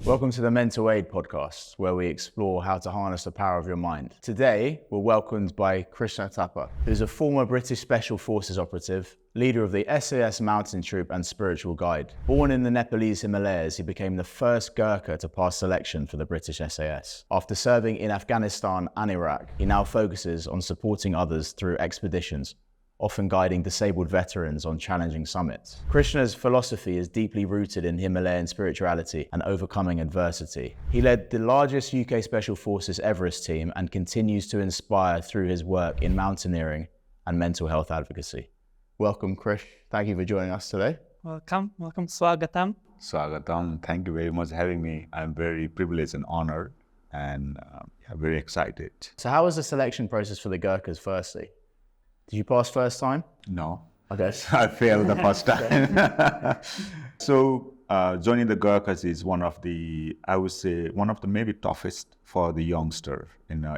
Welcome to the Mental Aid podcast, where we explore how to harness the power of your mind. Today, we're welcomed by Krishna Thapa, who's a former British Special Forces operative, leader of the SAS Mountain troop and spiritual guide. Born in the Nepalese Himalayas, he became the first Gurkha to pass selection for the British SAS. After serving in Afghanistan and Iraq, he now focuses on supporting others through expeditions, often guiding disabled veterans on challenging summits. Krishna's philosophy is deeply rooted in Himalayan spirituality and overcoming adversity. He led the largest UK Special Forces Everest team and continues to inspire through his work in mountaineering and mental health advocacy. Welcome, Krish. Thank you for joining us today. Welcome, Swagatam. Swagatam, thank you very much for having me. I'm very privileged and honored and very excited. So how was the selection process for the Gurkhas firstly? Did you pass first time? No. Okay. I failed the first time. So joining the Gurkhas is one of the maybe toughest for the youngster,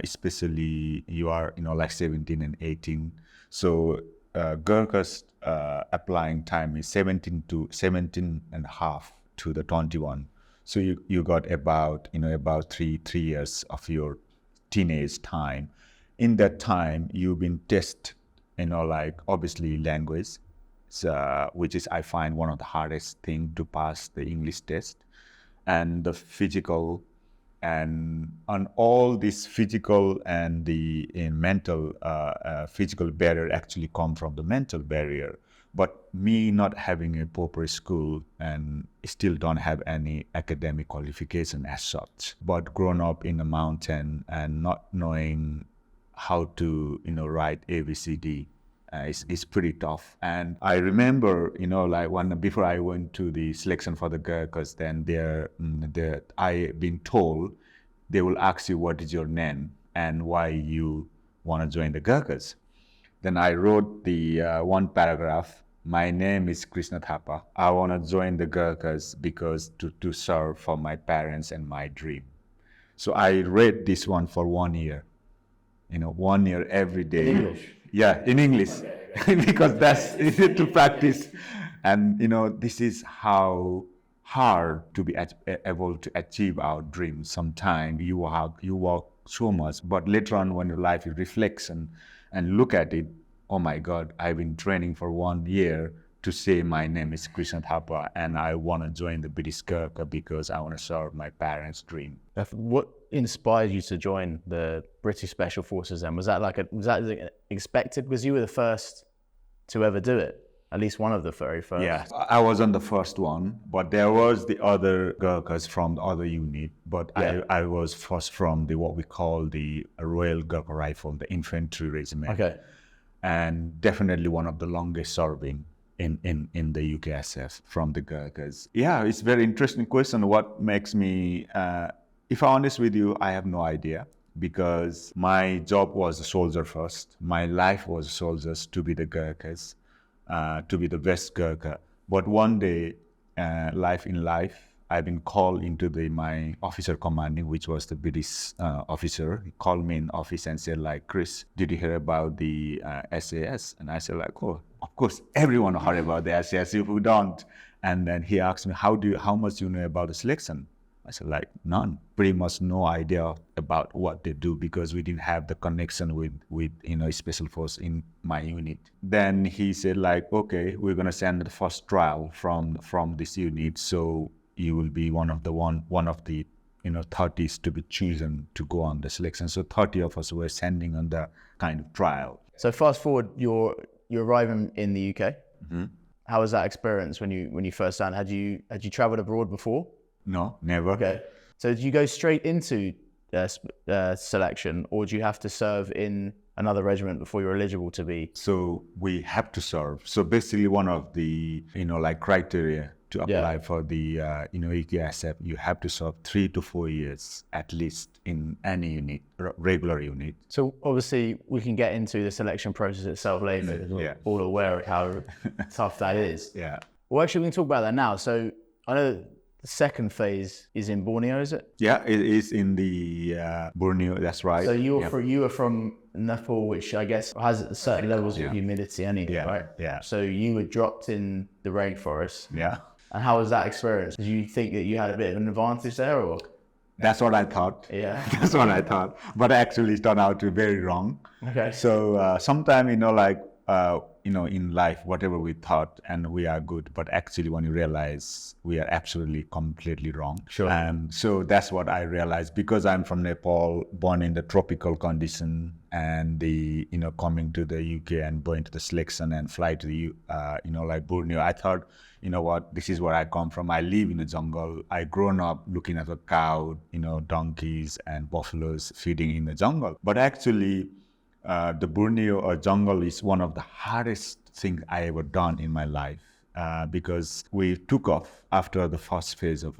especially you are, like 17 and 18. So Gurkhas applying time is 17 and a half to the 21. So you got about three years of your teenage time. In that time, you've been tested, obviously language, which is I find one of the hardest thing to pass the English test, and the physical, and on all this physical and the mental physical barrier actually come from the mental barrier. But me not having a proper school and still don't have any academic qualification as such, but grown up in a mountain and not knowing how to write ABCD is pretty tough. And I remember before I went to the selection for the Gurkhas, then I been told they will ask you what is your name and why you want to join the Gurkhas. Then I wrote the one paragraph. My name is Krishna Thapa. I want to join the Gurkhas because to serve for my parents and my dream. So I read this one for 1 year. 1 year every day. In English? Yeah, in English. Okay. Because that's to practice. And, this is how hard to be able to achieve our dreams. Sometimes you work so much, but later on when your life reflects and look at it, oh my God, I've been training for 1 year to say my name is Krishna Thapa and I want to join the British Gurkha because I want to serve my parents' dream. What inspired you to join the British Special Forces then? Was that expected? Was you were the first to ever do it? At least one of the very first? Yeah, I wasn't the first one, but there was the other Gurkhas from the other unit, but yeah. I was first from what we call the Royal Gurkha Rifle, the infantry regiment. Okay. And definitely one of the longest serving in the UKSF from the Gurkhas. Yeah, it's a very interesting question. What makes me, if I'm honest with you, I have no idea, because my job was a soldier first. My life was soldiers to be the Gurkhas, to be the best Gurkha. But one day, life, I've been called into my officer commanding, which was the British officer. He called me in office and said, Chris, did you hear about the SAS? And I said, oh, of course, everyone heard about the SAS, if we don't. And then he asked me, how much do you know about the selection? I said, none. Pretty much no idea about what they do, because we didn't have the connection with special force in my unit. Then he said, okay, we're gonna send the first trial from this unit, so you will be one of the 30s to be chosen to go on the selection. So 30 of us were sending on the kind of trial. So fast forward, you're arriving in the UK. Mm-hmm. How was that experience when you first landed? Had you traveled abroad before? No, never. Okay. So did you go straight into selection, or do you have to serve in another regiment before you're eligible to be? So we have to serve. So basically one of the, criteria to apply for the, UKSF, you have to serve 3 to 4 years at least in any unit, regular unit. So obviously we can get into the selection process itself later, because we're all aware of how tough that is. Yeah. Well, actually we can talk about that now. So I know the second phase is in Borneo, is it? Yeah, it is in the Borneo, that's right. So you were from Nepal, which I guess has certain levels of humidity anyway, right? Yeah. So you were dropped in the rainforest. Yeah. And how was that experience? Did you think that you had a bit of an advantage there, or? That's what I thought. Yeah. That's what I thought. But actually it turned out to be very wrong. Okay. So sometimes, in life, whatever we thought and we are good, but actually when you realize we are absolutely completely wrong. Sure. So that's what I realized, because I'm from Nepal, born in the tropical condition, and coming to the UK and going to the selection and fly to the, Borneo. I thought, you know what, this is where I come from. I live in the jungle. I grown up looking at a cow, donkeys and buffaloes feeding in the jungle. But actually, the Borneo or jungle is one of the hardest things I ever done in my life, because we took off after the first phase of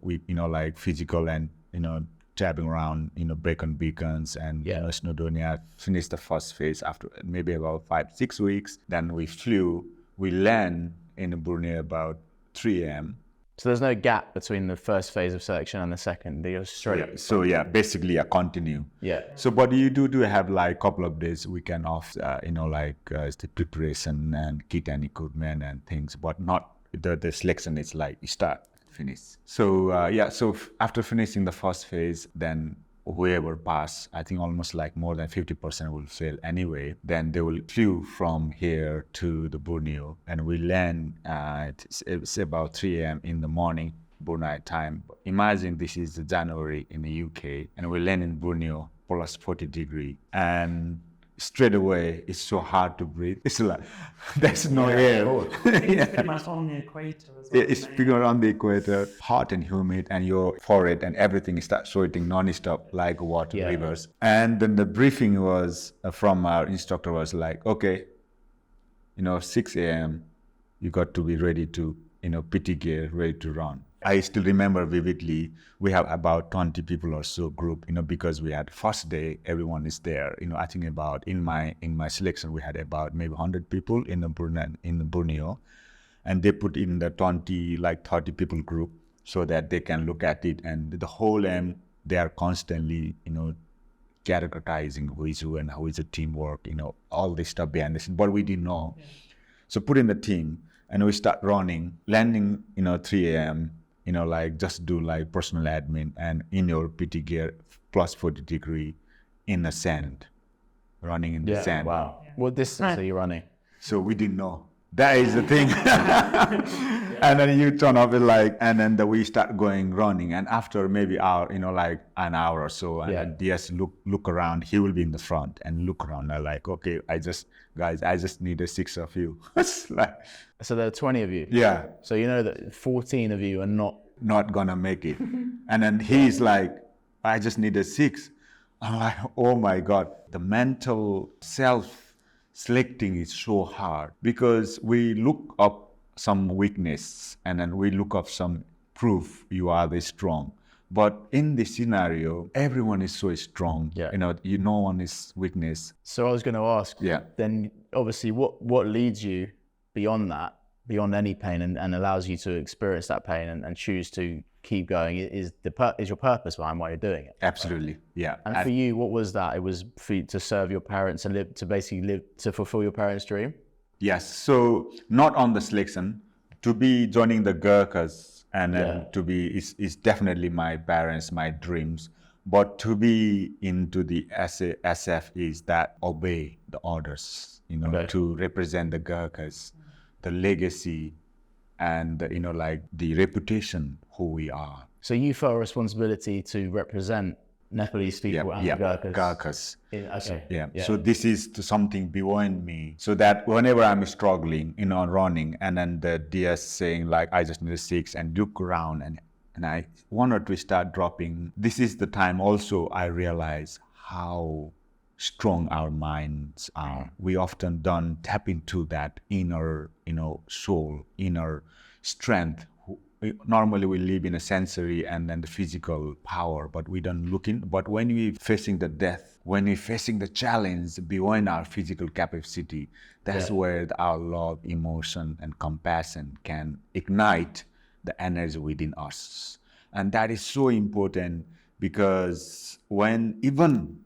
physical and traveling around, break-on beacons and Snowdonia. Finished the first phase after maybe about 5-6 weeks. Then we land in Borneo about 3 a.m. So there's no gap between the first phase of selection and the second. You're straight. So basically continue. Yeah. So, but you do have like a couple of days weekend off, it's the preparation and kit and equipment and things, but not the selection. It's like you start, finish. So, so after finishing the first phase, then whoever pass, I think almost like more than 50% will fail anyway. Then they will flew from here to the Borneo, and we land it's about 3 a.m. in the morning, Brunei time. Imagine this is January in the UK, and we land in Borneo plus 40 degree, and straight away it's so hard to breathe. It's like there's no air. It's pretty much on the equator as well. It's bigger on the equator, hot and humid, and your forehead and everything starts sweating non-stop like water rivers. And then the briefing was from our instructor was like, okay, 6 a.m. you got to be ready to, PT gear, ready to run. I still remember vividly, we have about 20 people or so group, because we had first day, everyone is there. I think about in my selection, we had about maybe 100 people in the Borneo, and they put in the 30 people group so that they can look at it, and the whole they are constantly, categorizing who is who and how is the teamwork, all this stuff behind the scene, but we didn't know. Yeah. So put in the team, and we start running, landing, 3 a.m., just do like personal admin and in your PT gear plus 40 degree in the sand, running in the sand. Wow. Yeah. What distance are you running? So we didn't know. That is the thing. And then you turn off it and then we start going running. And after maybe hour, an hour or so, and then DS look around, he will be in the front and look around. I'm like, okay, I just need 6 of you. So there are 20 of you. Yeah. So that 14 of you are not gonna make it. And then he's like, I just need 6. I'm like, oh my God. The mental self-selecting is so hard, because we look up some weakness and then we look up some proof you are this strong. But in this scenario, everyone is so strong. Yeah. No one is weakness. So I was going to ask, then obviously what leads you beyond that, beyond any pain, and allows you to experience that pain and choose to keep going is your purpose behind why you're doing it. Absolutely. Yeah. And for you, what was that? It was for you to serve your parents and live to fulfill your parents' dream? Yes. So not on the selection, to be joining the Gurkhas and then to be is definitely my parents, my dreams. But to be into the SF is that obey the orders, to represent the Gurkhas, the legacy, and the reputation who we are. So you felt a responsibility to represent Nepalese people and Gurkhas. Okay. So this is something beyond me. So that whenever I'm struggling, running, and then the DS saying I just need 6, and look around and I wanted to start dropping. This is the time also I realize how strong our minds are. We often don't tap into that inner, soul, inner strength. Normally we live in a sensory and then the physical power, but we don't look in. But when we're facing the death, when we're facing the challenge beyond our physical capacity, that's where our love, emotion, and compassion can ignite the energy within us. And that is so important, because when even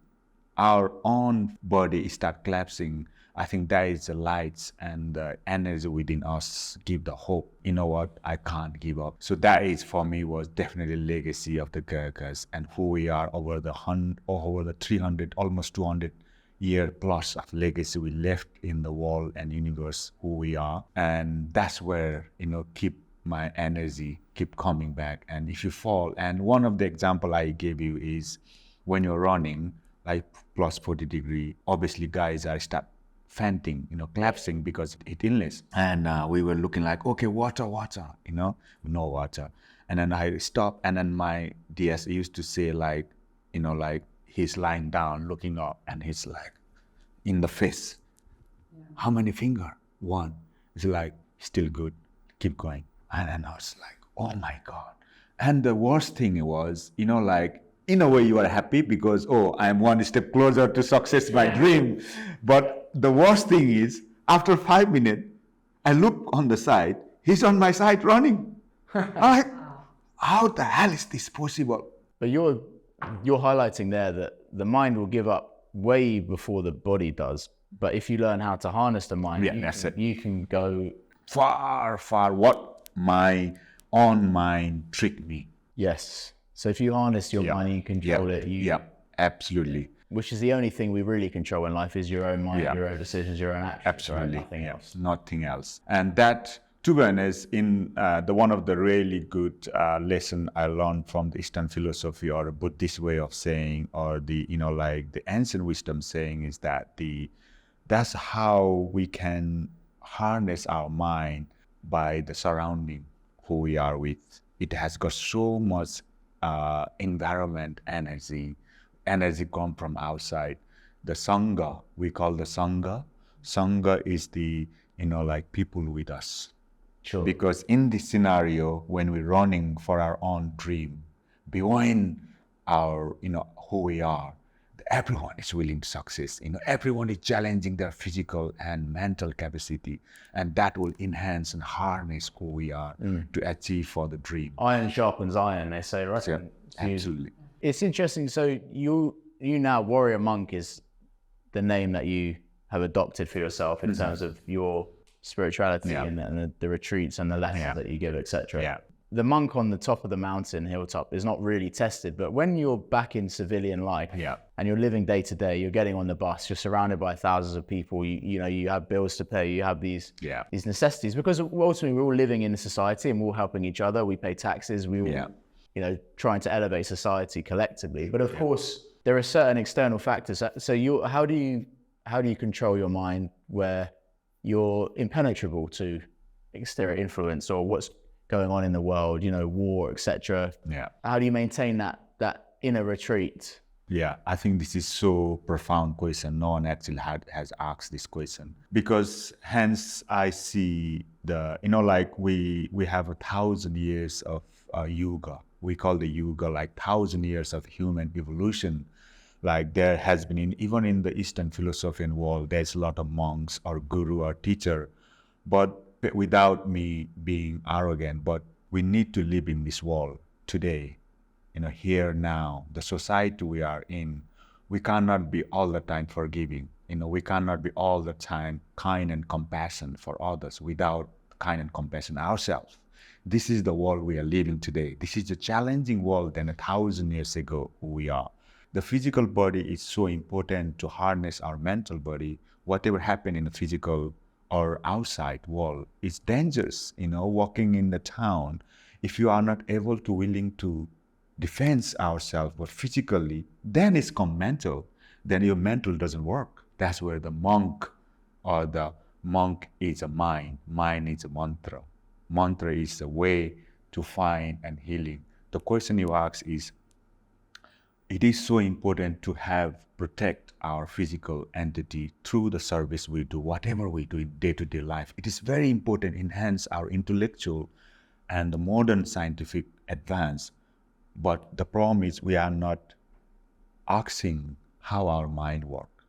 our own body start collapsing, I think that is the lights and the energy within us give the hope. You know what? I can't give up. So that is for me was definitely legacy of the Gurkhas and who we are over the 300, almost 200 year plus of legacy we left in the world and universe who we are. And that's where, keep my energy, keep coming back. And if you fall, and one of the example I gave you is when you're running, like plus 40 degree, obviously guys are start fainting, collapsing because it illness. And we were looking like, okay, water, no water. And then I stopped, and then my DS used to say like he's lying down, looking up, and he's like, in the face. Yeah. How many finger? One. It's like, still good, keep going. And I was like, oh my God. And the worst thing was, in a way you are happy because, I'm one step closer to success, my dream. But the worst thing is, after 5 minutes, I look on the side, he's on my side running. I'm like, how the hell is this possible? But you're highlighting there that the mind will give up way before the body does. But if you learn how to harness the mind, you can go far, what my own mind tricked me. Yes. So if you harness your mind, you control it. Absolutely. Which is the only thing we really control in life is your own mind, your own decisions, your own actions. Absolutely. Right? Nothing else. And that, to be honest, in one of the really good lesson I learned from the Eastern philosophy or a Buddhist way of saying, or the the ancient wisdom saying is that that's how we can harness our mind by the surrounding who we are with. It has got so much environment energy come from outside. The Sangha, we call the Sangha. Sangha is the, people with us. Sure. Because in this scenario, when we're running for our own dream, beyond our, who we are, everyone is willing to success. Everyone is challenging their physical and mental capacity, and that will enhance and harness who we are to achieve for the dream. Iron sharpens iron, they say, right? Yeah, absolutely. It's interesting. So you now, Warrior Monk is the name that you have adopted for yourself in terms of your spirituality and the retreats and the lessons that you give, etc. Yeah. The monk on the top of the mountain, hilltop, is not really tested. But when you're back in civilian life and you're living day to day, you're getting on the bus, you're surrounded by thousands of people, you have bills to pay, you have these necessities, because ultimately we're all living in a society and we're all helping each other. We pay taxes, we all, trying to elevate society collectively. But of course, there are certain external factors. So how do you control your mind where you're impenetrable to exterior influence or what's going on in the world, war, etc. How do you maintain that inner retreat? I think this is so profound question. No one actually has asked this question, because hence I see we have 1,000 years of yoga. We call the yoga 1,000 years of human evolution. Like there has been even in the Eastern philosophian world, there's a lot of monks or guru or teacher, but without me being arrogant, but we need to live in this world today, here now, the society we are in. We cannot be all the time forgiving. We cannot be all the time kind and compassion for others without kind and compassion ourselves. This is the world we are living today. This is a challenging world than 1,000 years ago who we are. The physical body is so important to harness our mental body. Whatever happened in the physical or outside world is dangerous. Walking in the town, if you are not willing to defend ourselves, but physically, then it's come mental. Then your mental doesn't work. That's where the monk is a mind. Mind is a mantra. Mantra is a way to find and healing. The question you ask is, it is so important to protect our physical entity through the service we do, whatever we do in day-to-day life. It is very important to enhance our intellectual and the modern scientific advance. But the problem is we are not asking how our mind works,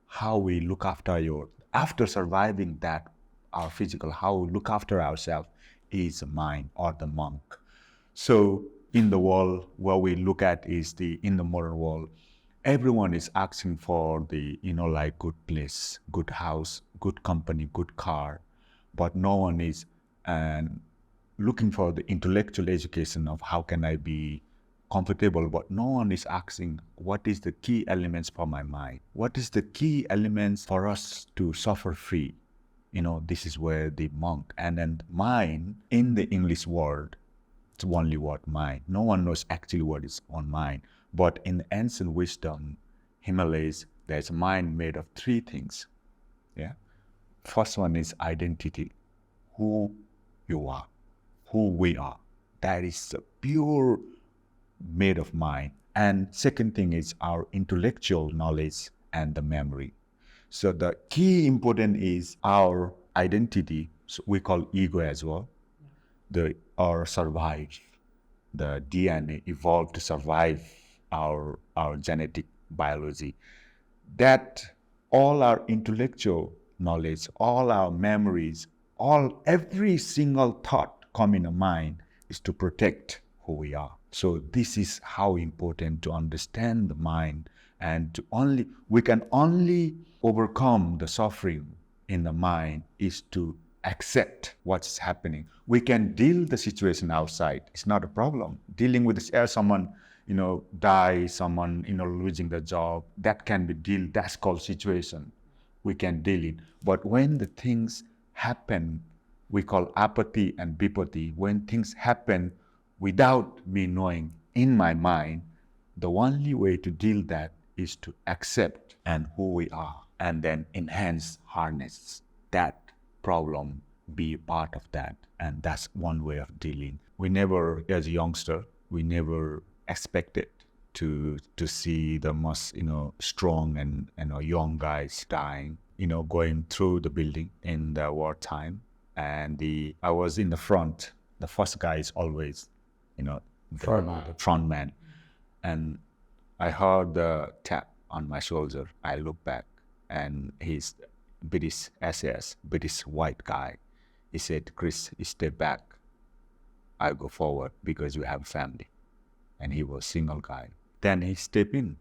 how we look after surviving that, our physical, how we look after ourselves is the mind or the monk. So in the world, what we look at is in the modern world, everyone is asking for the, like good place, good house, good company, good car, but no one is looking for the intellectual education of how can I be comfortable, but no one is asking what is the key elements for my mind? What is the key elements for us to suffer free? This is where the monk, and then mind in the English word, it's only word mind. No one knows actually what is on mind. But in ancient wisdom, Himalayas, there's a mind made of three things. Yeah. First one is identity, who you are, who we are. That is a pure made of mind. And second thing is our intellectual knowledge and the memory. So the key important is our identity. So we call ego as well. Our survive. The DNA evolved to survive our genetic biology. That all our intellectual knowledge, all our memories, every single thought come in our mind is to protect who we are. So this is how important to understand the mind, and we can only overcome the suffering in the mind is to accept what's happening. We can deal the situation outside. It's not a problem. Dealing with someone, die, someone, losing the job, that can be dealt. That's called situation. We can deal it. But when the things happen, we call apathy and vipathy. When things happen without me knowing in my mind, the only way to deal that is to accept and who we are, and then enhance, harness that problem, be a part of that. And that's one way of dealing. We never, as a youngster, we never expected to see the most, strong and young guys dying, going through the building in the wartime. And I was in the front. The first guy is always, the front man. And I heard the tap on my shoulder. I look back, and he's British SAS, British white guy. He said, "Chris, stay back. I'll go forward because you have a family." And he was single guy. Then he stepped in,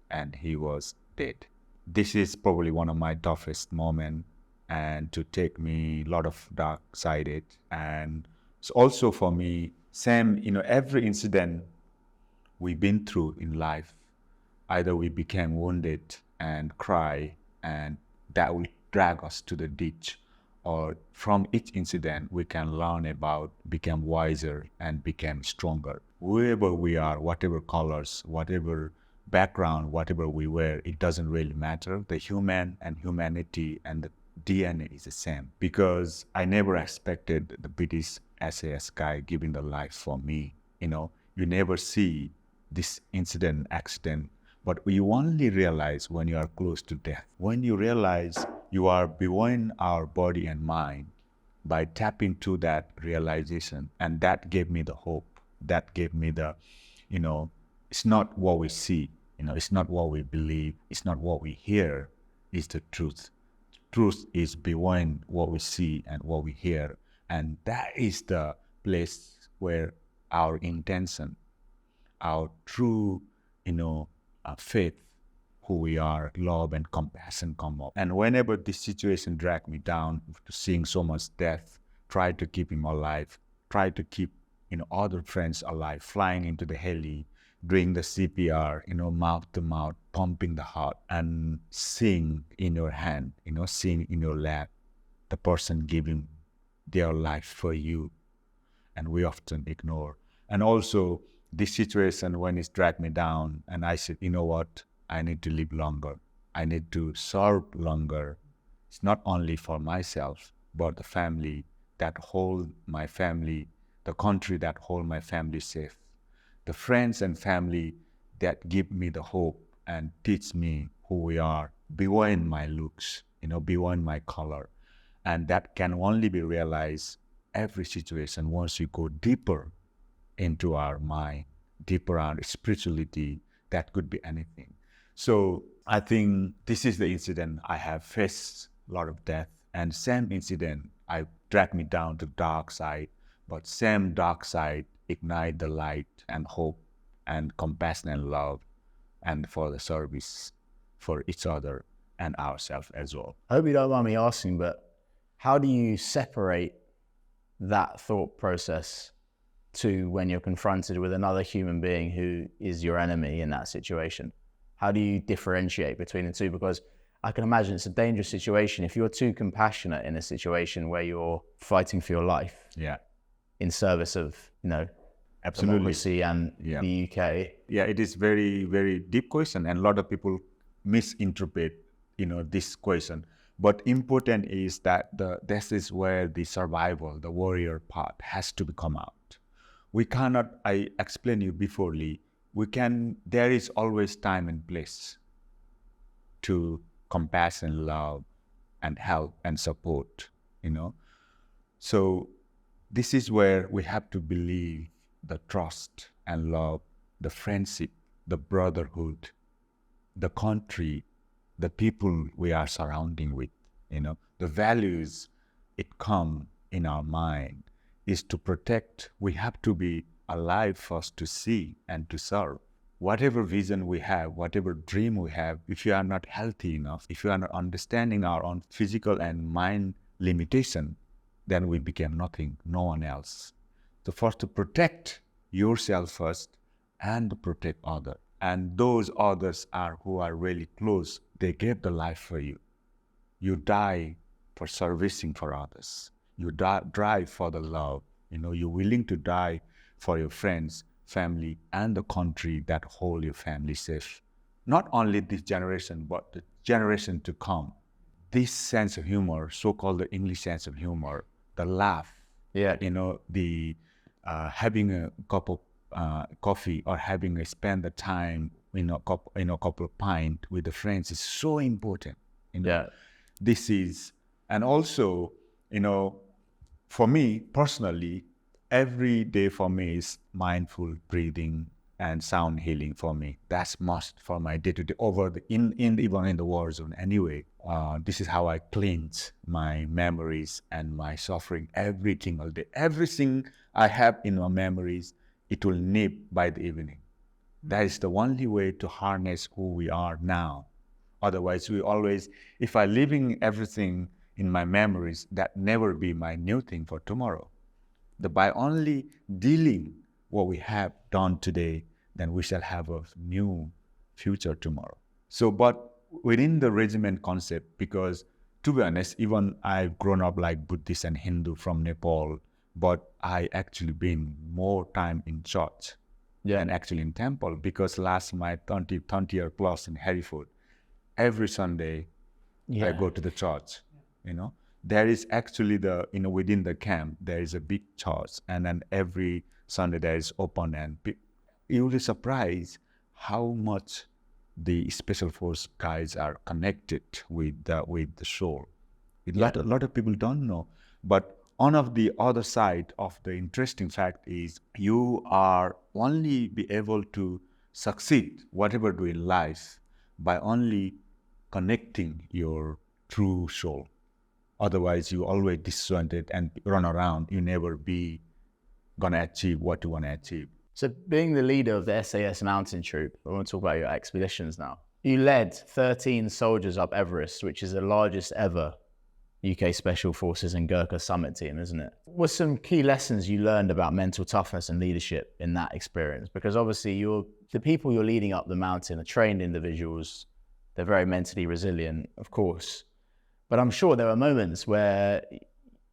and he was dead. This is probably one of my toughest moments, and to take me a lot of dark-sided. And it's also for me, same, every incident we've been through in life, either we became wounded and cry, and that will drag us to the ditch, or from each incident we can learn about, become wiser, and become stronger. Whoever we are, whatever colors, whatever background, whatever we wear, it doesn't really matter. The human and humanity and the DNA is the same. Because I never expected the British SAS guy giving the life for me. You never see this incident, accident, but you only realize when you are close to death. When you realize you are beyond our body and mind, by tapping to that realization, and that gave me the hope. That gave me the, it's not what we see, it's not what we believe, it's not what we hear, it's the truth. Truth is beyond what we see and what we hear. And that is the place where our intention, our true, faith, who we are, love and compassion come up. And whenever this situation dragged me down to seeing so much death, try to keep him alive, try to keep, other friends alive, flying into the heli, doing the CPR, mouth to mouth, pumping the heart, and seeing in your hand, seeing in your lap, the person giving their life for you. And we often ignore. And also this situation when it's dragged me down, and I said, you know what? I need to live longer. I need to serve longer. It's not only for myself, but the family that hold my family, the country that hold my family safe, the friends and family that give me the hope and teach me who we are beyond my looks, beyond my color. And that can only be realized every situation once we go deeper into our mind, deeper our spirituality. That could be anything. So I think this is the incident I have faced a lot of death, and same incident I dragged me down to dark side, but same dark side ignite the light and hope and compassion and love and for the service for each other and ourselves as well. I hope you don't mind me asking, but how do you separate that thought process to when you're confronted with another human being who is your enemy in that situation? How do you differentiate between the two? Because I can imagine it's a dangerous situation if you're too compassionate in a situation where you're fighting for your life. Yeah. In service of, Absolutely. democracy and the UK. Yeah, it is very, very deep question, and a lot of people misinterpret, this question. But important is that this is where the survival, the warrior part has to come out. We cannot, I explained you beforely, there is always time and place to compassion, love, and help and support, So this is where we have to believe the trust and love, the friendship, the brotherhood, the country, the people we are surrounding with, the values it come in our mind is to protect. We have to be alive first to see and to serve. Whatever vision we have, whatever dream we have, if you are not healthy enough, if you are not understanding our own physical and mind limitation, then we become nothing, no one else. So first to protect yourself first and to protect others. And those others are who are really close. They gave the life for you. You die for servicing for others. You drive for the love. You're willing to die for your friends, family, and the country that hold your family safe. Not only this generation, but the generation to come. This sense of humor, so-called the English sense of humor, the laugh, the having a cup of coffee or spend the time a couple of pints with the friends is so important. This is, and also, for me personally, every day for me is mindful breathing and sound healing for me. That's must for my day-to-day even in the war zone anyway. This is how I cleanse my memories and my suffering every single day. Everything I have in my memories, it will nip by the evening. That is the only way to harness who we are now. Otherwise, if I living everything in my memories, that never be my new thing for tomorrow. By only dealing what we have done today, then we shall have a new future tomorrow. So, but within the regiment concept, because to be honest, even I've grown up like Buddhist and Hindu from Nepal, but I actually been more time in church than actually in temple, because last my 20 year plus in Hereford, every Sunday I go to the church, There is actually within the camp, there is a big church, and then every Sunday there is open, and you will be surprised how much the special force guys are connected with the soul. A lot of people don't know, but one of the other side of the interesting fact is you are only be able to succeed whatever do in life by only connecting your true soul. Otherwise, you always disjointed and run around. You never be gonna achieve what you want to achieve. So being the leader of the SAS Mountain troop, I want to talk about your expeditions now. You led 13 soldiers up Everest, which is the largest ever UK Special Forces and Gurkha summit team, isn't it? What's some key lessons you learned about mental toughness and leadership in that experience? Because obviously the people you're leading up the mountain are trained individuals. They're very mentally resilient, of course. But I'm sure there are moments where,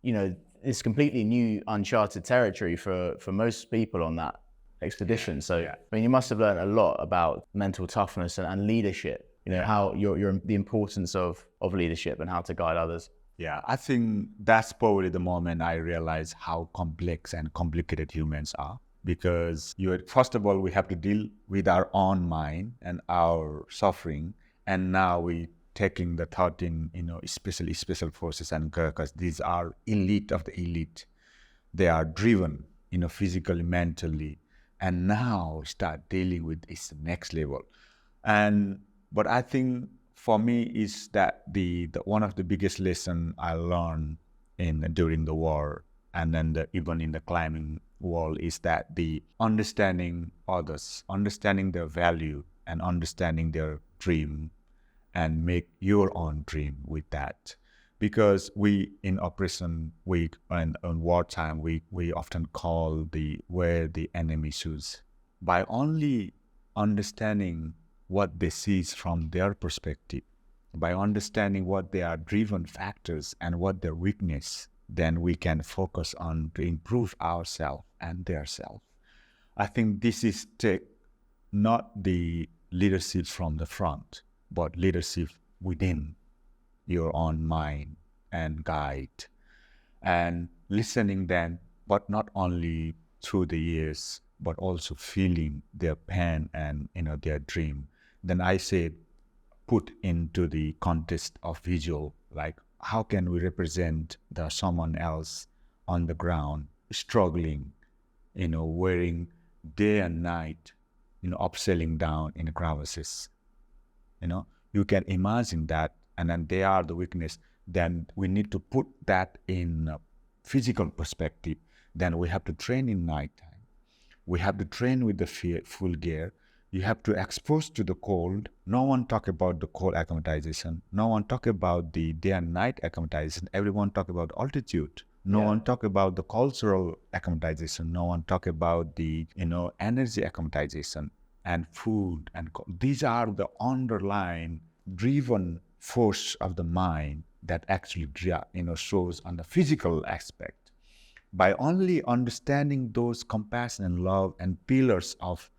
it's completely new, uncharted territory for most people on that expedition. So, you must have learned a lot about mental toughness and leadership, how the importance of leadership and how to guide others. Yeah, I think that's probably the moment I realized how complex and complicated humans are. Because first of all, we have to deal with our own mind and our suffering. And now we taking the 13, especially special forces and Gurkhas. These are elite of the elite. They are driven, physically, mentally, and now start dealing with this next level. But I think for me is that the one of the biggest lesson I learned during the war, and then even in the climbing wall, is that the understanding others, understanding their value, and understanding their dream and make your own dream with that. Because we, in Operation Week and on wartime, we often call where the enemy shoes. By only understanding what they see from their perspective, by understanding what their driven factors and what their weakness, then we can focus on to improve ourselves and their self. I think this is not the leadership from the front, but leadership within your own mind and guide, and listening then, but not only through the years, but also feeling their pain and their dream. Then I say, put into the context of visual, like how can we represent someone else on the ground struggling, wearing day and night, upselling down in crevasses. You can imagine that, and then they are the weakness. Then we need to put that in a physical perspective. Then we have to train in nighttime. We have to train with the full gear. You have to expose to the cold. No one talk about the cold acclimatization. No one talk about the day and night acclimatization. Everyone talk about altitude. No one talk about the cultural acclimatization. No one talk about the energy acclimatization and food. And these are the underlying driven force of the mind that actually shows on the physical aspect. By only understanding those compassion and love and pillars of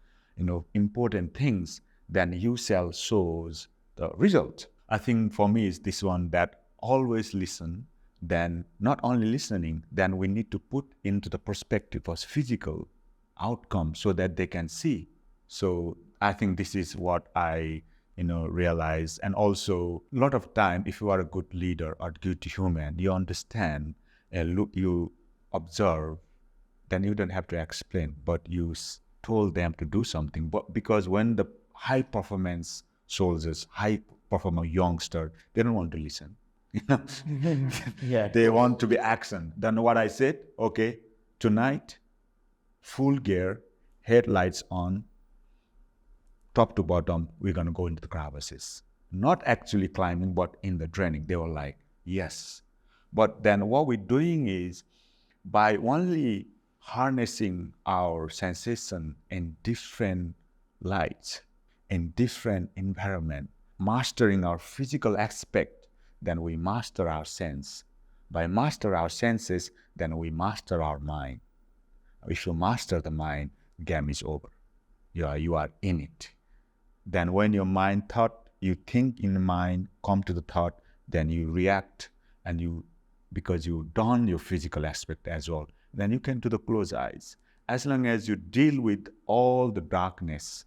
important things, then you shall shows the result. I think for me is this one, that always listen. Then not only listening, then we need to put into the perspective of physical outcome so that they can see. So I think this is what I realize. And also a lot of time, if you are a good leader or good human, you understand and look, you observe, then you don't have to explain, but you told them to do something. But because when the high performance soldiers, high performer youngster, they don't want to listen. They want to be action. Then what I said, okay, tonight, full gear, headlights on, top to bottom, we're going to go into the crevasses. Not actually climbing, but in the training. They were like, yes. But then what we're doing is, by only harnessing our sensation in different lights, in different environment, mastering our physical aspect, then we master our sense. By master our senses, then we master our mind. If you master the mind, game is over. You are in it. Then when your mind thought, you think in the mind, come to the thought, then you react, and because you done your physical aspect as well, then you can do the close eyes. As long as you deal with all the darkness,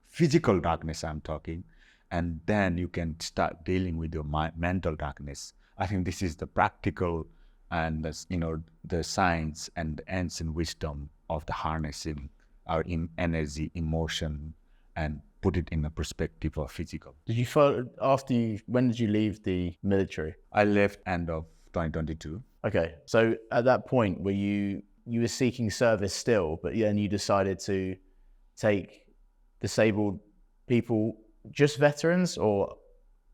physical darkness I'm talking, and then you can start dealing with your mental darkness. I think this is the practical and the science and the ancient wisdom of the harnessing our energy, emotion, and put it in the perspective of physical. When did you leave the military? I left end of 2022. Okay, so at that point, were you were seeking service still, but then you decided to take disabled people, just veterans, or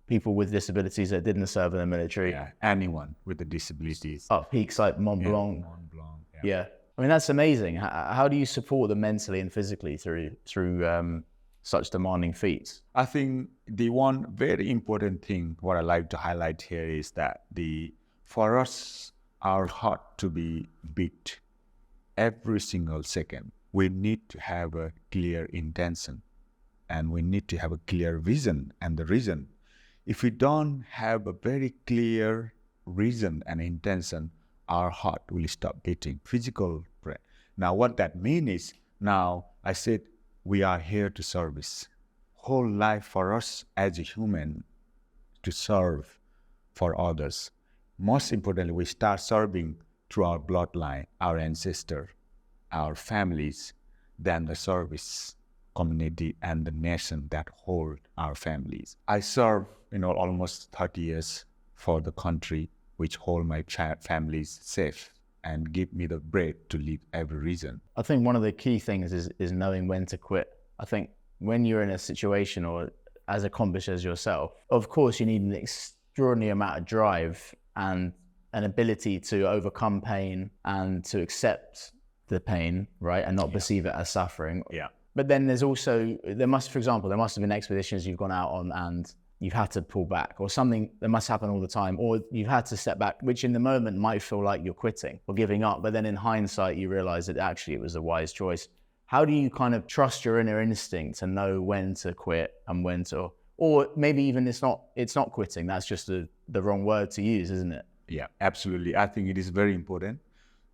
people with disabilities that didn't serve in the military? Yeah, anyone with the disabilities. Peaks like Mont Blanc. Yeah, Mont Blanc. Yeah. I mean, that's amazing. How do you support them mentally and physically through such demanding feats? I think the one very important thing what I like to highlight here is that for us, our heart to be beat every single second, we need to have a clear intention, and we need to have a clear vision. And the reason, if we don't have a very clear reason and intention, our heart will stop beating. Physical prayer. Now, what that means is, now I said we are here to service. Whole life for us as a human to serve for others. Most importantly, we start serving through our bloodline, our ancestors, our families, then the service community and the nation that hold our families. I serve, almost 30 years for the country which hold my families safe and give me the bread to live every reason. I think one of the key things is knowing when to quit. I think when you're in a situation or as accomplished as yourself, of course you need an extraordinary amount of drive and an ability to overcome pain and to accept the pain, right? And not perceive it as suffering. Yeah. But then there's also, for example, there must have been expeditions you've gone out on and you've had to pull back, or something that must happen all the time, or you've had to step back, which in the moment might feel like you're quitting or giving up. But then in hindsight, you realize that actually it was a wise choice. How do you kind of trust your inner instinct to know when to quit and when to, or maybe even it's not quitting, that's just the wrong word to use, isn't it? Yeah, absolutely. I think it is very important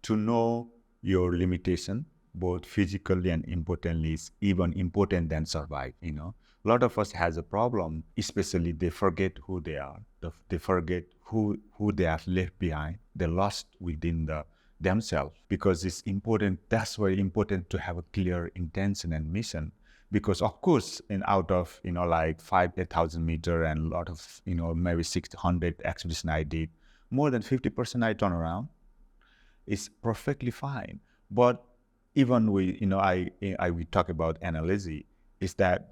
to know your limitation, both physically and importantly, is even important than survive, you know. A lot of us has a problem, especially they forget who they are. They forget who they have left behind. They're lost within themselves, because it's important. That's why important to have a clear intention and mission. Because of course, out of, like 8,000 meter and a lot of, maybe 600 expedition I did, more than 50% I turn around. It's perfectly fine. But even we talk about analysis, is that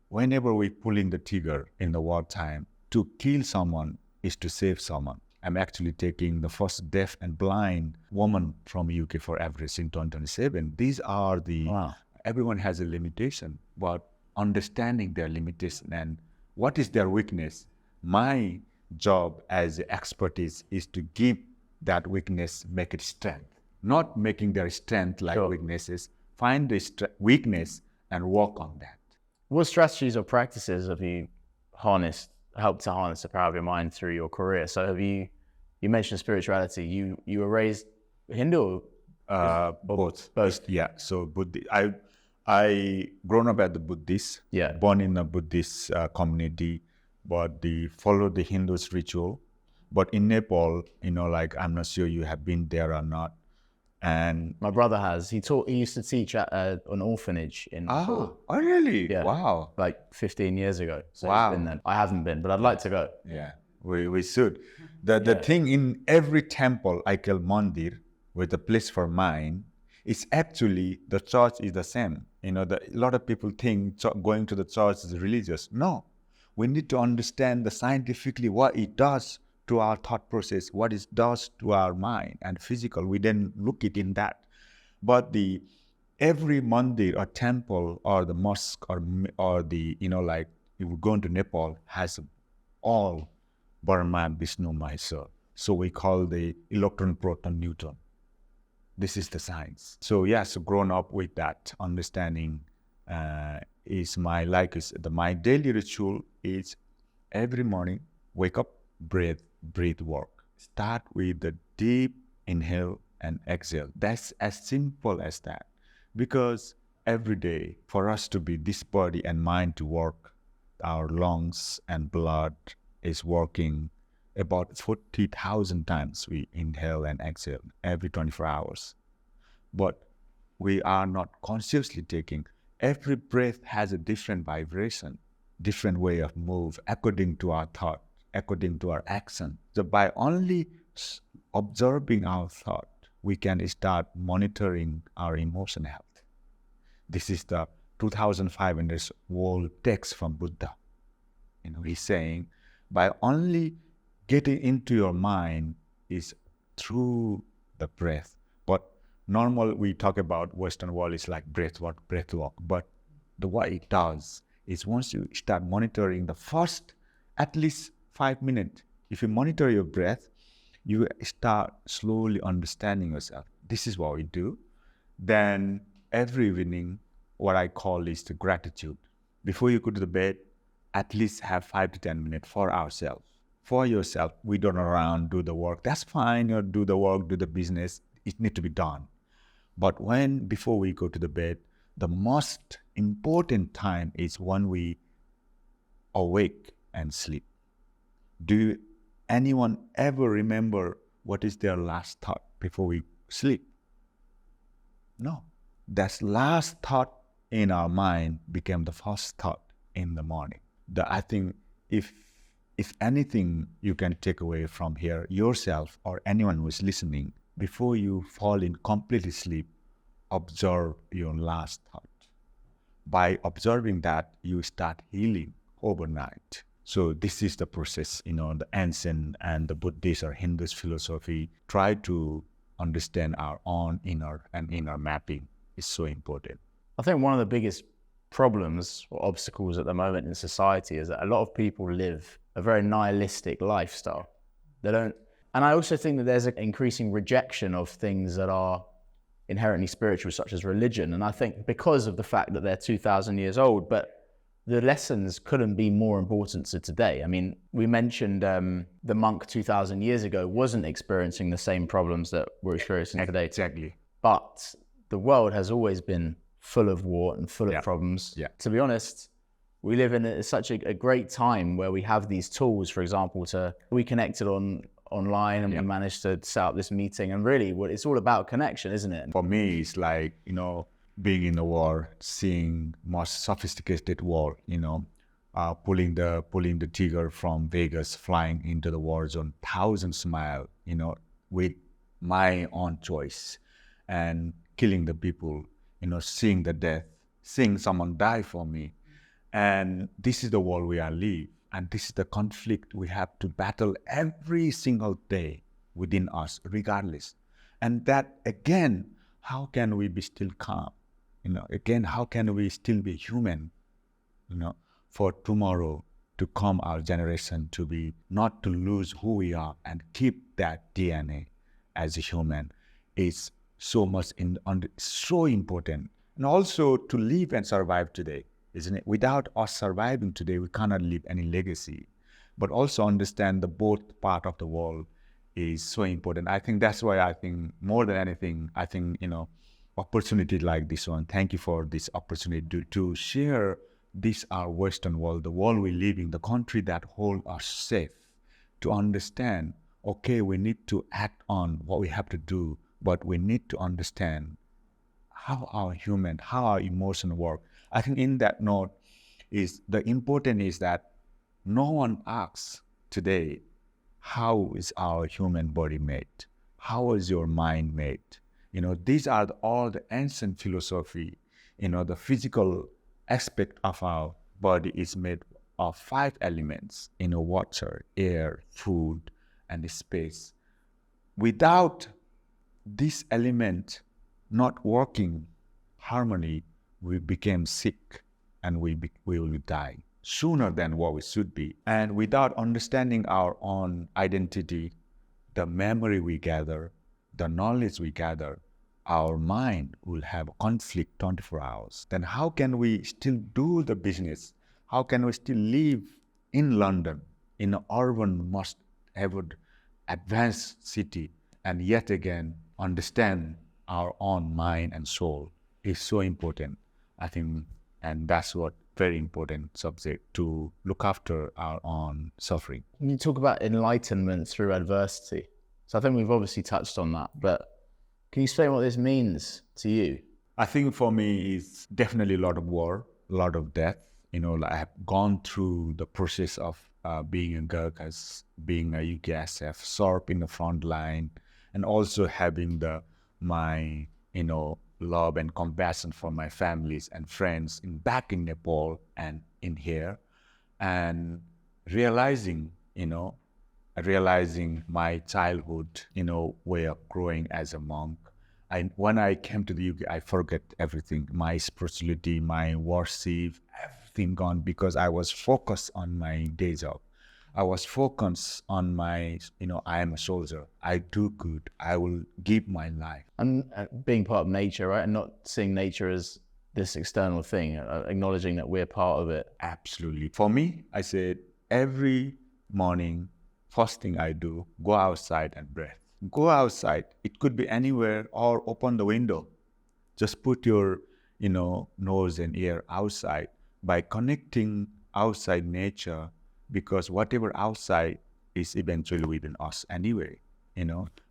whenever we pulling the trigger in the wartime to kill someone is to save someone. I'm actually taking the first deaf and blind woman from UK for Everest in 2027. These are Wow. Everyone has a limitation, but understanding their limitation and what is their weakness. My job as an expertise is to give that weakness, make it strength, not making their strength like weaknesses. Find the weakness and work on that. What strategies or practices have you helped to harness the power of your mind through your career? So have you mentioned spirituality. You were raised Hindu? Both. Both. Yeah. So I grown up as a Buddhist. Yeah. Born in a Buddhist community, but they follow the Hindu's ritual. But in Nepal, I'm not sure you have been there or not. And my brother has. He used to teach at an orphanage in Nepal. Oh, really? Yeah. Wow. Like 15 years ago. So Wow. he's been there. I haven't been, but I'd like to go. Yeah, we should. The thing in every temple I call mandir, with a place for mind, is actually the church is the same. A lot of people think going to the church is religious. No, we need to understand scientifically what it does to our thought process, what it does to our mind and physical. We then look it in that. But every mandir or temple or the mosque or the, if we go into Nepal, has all Brahma, Vishnu, Maheshwar. So we call the electron, proton, neutron. This is the science. So grown up with that understanding is my daily ritual is every morning, wake up, breathe work. Start with the deep inhale and exhale. That's as simple as that. Because every day, for us to be this body and mind to work, our lungs and blood is working about 40,000 times we inhale and exhale every 24 hours. But we are not consciously taking. Every breath has a different vibration, different way of move according to our thought, according to our action. So by only observing our thought, we can start monitoring our emotional health. This is the 2,500-word text from Buddha. He's saying, by only getting into your mind is through the breath. But normal, we talk about Western world is like breath walk. But what it does is once you start monitoring the first, at least 5 minutes, if you monitor your breath, you start slowly understanding yourself. This is what we do. Then every evening, what I call is the gratitude. Before you go to the bed, at least have 5 to 10 minutes for ourselves. For yourself, we don't around, do the work. That's fine, do the work, do the business. It needs to be done. But before we go to the bed, the most important time is when we awake and sleep. Do anyone ever remember what is their last thought before we sleep? No. That last thought in our mind became the first thought in the morning. I think if anything you can take away from here, yourself or anyone who is listening, before you fall in complete sleep, observe your last thought. by observing that, you start healing overnight. So this is the process, the ancient and the Buddhist or Hinduist philosophy try to understand our own inner and inner mapping is so important. I think one of the biggest problems or obstacles at the moment in society is that a lot of people live a very nihilistic lifestyle. They don't, and I also think that there's an increasing rejection of things that are inherently spiritual, such as religion. And I think because of the fact that they're 2,000 years old, but the lessons couldn't be more important to today. I mean, we mentioned the monk 2,000 years ago wasn't experiencing the same problems that we're experiencing today. Exactly. But the world has always been full of war and full of problems. Yeah. To be honest, we live in such a great time where we have these tools, for example, we connected online and we managed to set up this meeting. And really, it's all about connection, isn't it? For me, it's like, being in the war, seeing more sophisticated war, pulling the trigger from Vegas, flying into the war zone, 1,000 miles, with my own choice, and killing the people, seeing the death, seeing someone die for me. And this is the world we are living. And this is the conflict we have to battle every single day within us, regardless. And that, again, how can we be still calm? Again, how can we still be human, for tomorrow to come our generation to be, not to lose who we are and keep that DNA as a human is so much, so important. And also to live and survive today, isn't it? Without us surviving today, we cannot leave any legacy. But also understand the both part of the world is so important. I think that's why more than anything, opportunity like this one. Thank you for this opportunity to share this, our Western world, the world we live in, the country that hold us safe, to understand, okay, we need to act on what we have to do, but we need to understand how our emotion work. I think in that note is the important is that no one asks today, how is our human body made? How is your mind made? These are all the ancient philosophy. The physical aspect of our body is made of 5 elements, water, air, food, and space. Without this element not working harmony, we became sick and we will die sooner than what we should be. And without understanding our own identity, the memory we gather, the knowledge we gather, our mind will have conflict 24 hours. Then how can we still do the business? How can we still live in London, in an urban, most ever advanced city, and yet again understand our own mind and soul is so important, I think, and that's what very important subject to look after our own suffering. You talk about enlightenment through adversity. So I think we've obviously touched on that, but can you explain what this means to you? I think for me, it's definitely a lot of war, a lot of death. I have gone through the process of being a Gurkha, being a UKSF, SORP in the front line, and also having my love and compassion for my families and friends back in Nepal and in here, and realizing my childhood, way of growing as a monk. When I came to the UK, I forget everything, my spirituality, my worship, everything gone, because I was focused on my day job. I was focused on my, I am a soldier. I do good. I will give my life. And being part of nature, right? And not seeing nature as this external thing, acknowledging that we're part of it. Absolutely. For me, I said every morning, first thing I do, go outside and breathe. Go outside. It could be anywhere, or open the window. Just put your, nose and ear outside. By connecting outside nature, because whatever outside is eventually within us anyway,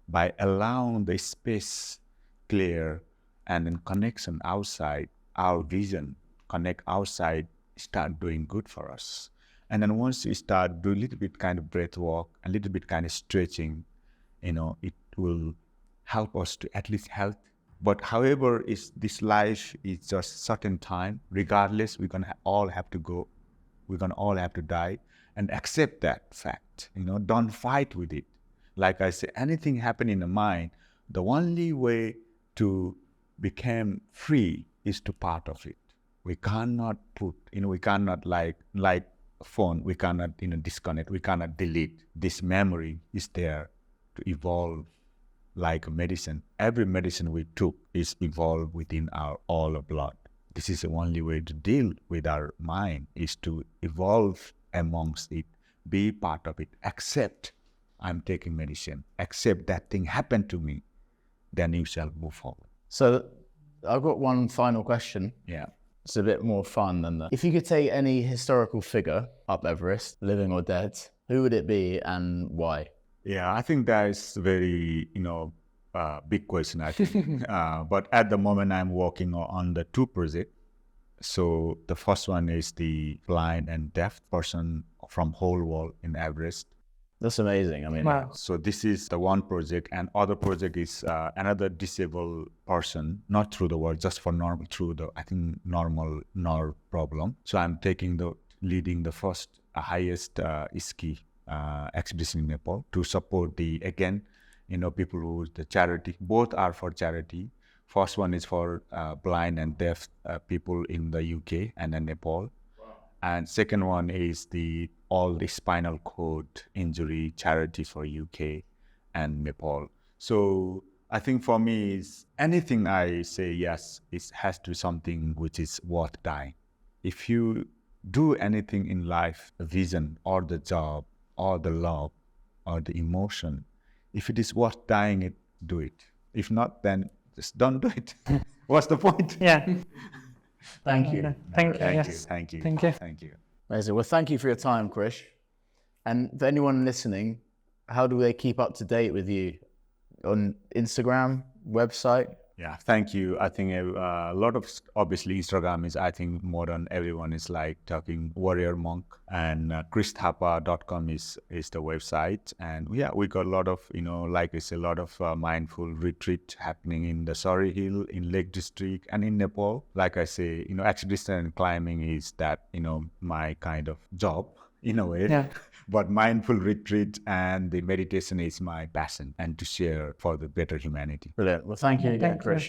by allowing the space clear and in connection outside, our vision connect outside, start doing good for us. And then once you start do a little bit kind of breath work, a little bit kind of stretching, it will help us to at least health But however, this life is just certain time. Regardless, we're gonna all have to go. We're gonna all have to die, and accept that fact. Don't fight with it. Like I say, anything happen in the mind, the only way to become free is to part of it. We cannot we cannot like a phone, we cannot disconnect, we cannot delete. This memory is there to evolve like a medicine. Every medicine we took is evolved within all blood. This is the only way to deal with our mind, is to evolve amongst it, be part of it, accept I'm taking medicine, accept that thing happened to me, then you shall move forward. So I've got one final question. Yeah. It's a bit more fun than that. If you could take any historical figure up Everest, living or dead, who would it be and why? Yeah, I think that is very, big question, I think. But at the moment, I'm working on the 2 projects. So the first one is the blind and deaf person from whole world in Everest. That's amazing. I mean, Wow. So this is the one project, and other project is another disabled person, not through the world, just for normal, through the, I think, normal nerve problem. So I'm leading the first highest ski expedition in Nepal to support people who the charity. Both are for charity. First one is for blind and deaf people in the UK and in Nepal. And second one is all the spinal cord injury charity for UK and Nepal. So I think for me, is anything I say yes, it has to be something which is worth dying. If you do anything in life, the vision or the job or the love or the emotion, if it is worth dying, do it. If not, then just don't do it. What's the point? Yeah. thank you. Thank you. Thank Yes. you. Thank you. Thank you. Thank you. Amazing. Well, thank you for your time, Krish. And for anyone listening, how do they keep up to date with you? On Instagram, website? Yeah, thank you. I think a lot of, obviously, Instagram is, I think, modern. Everyone is like talking Warriormonk, and kristhapa.com is the website. And yeah, we got a lot of, like I say, a lot of mindful retreat happening in the Sari Hill, in Lake District, and in Nepal. Like I say, expedition and climbing is that, my kind of job in a way. Yeah. But mindful retreat and the meditation is my passion, and to share for the better humanity. Brilliant. Well, thank you again, Thank you. Krish.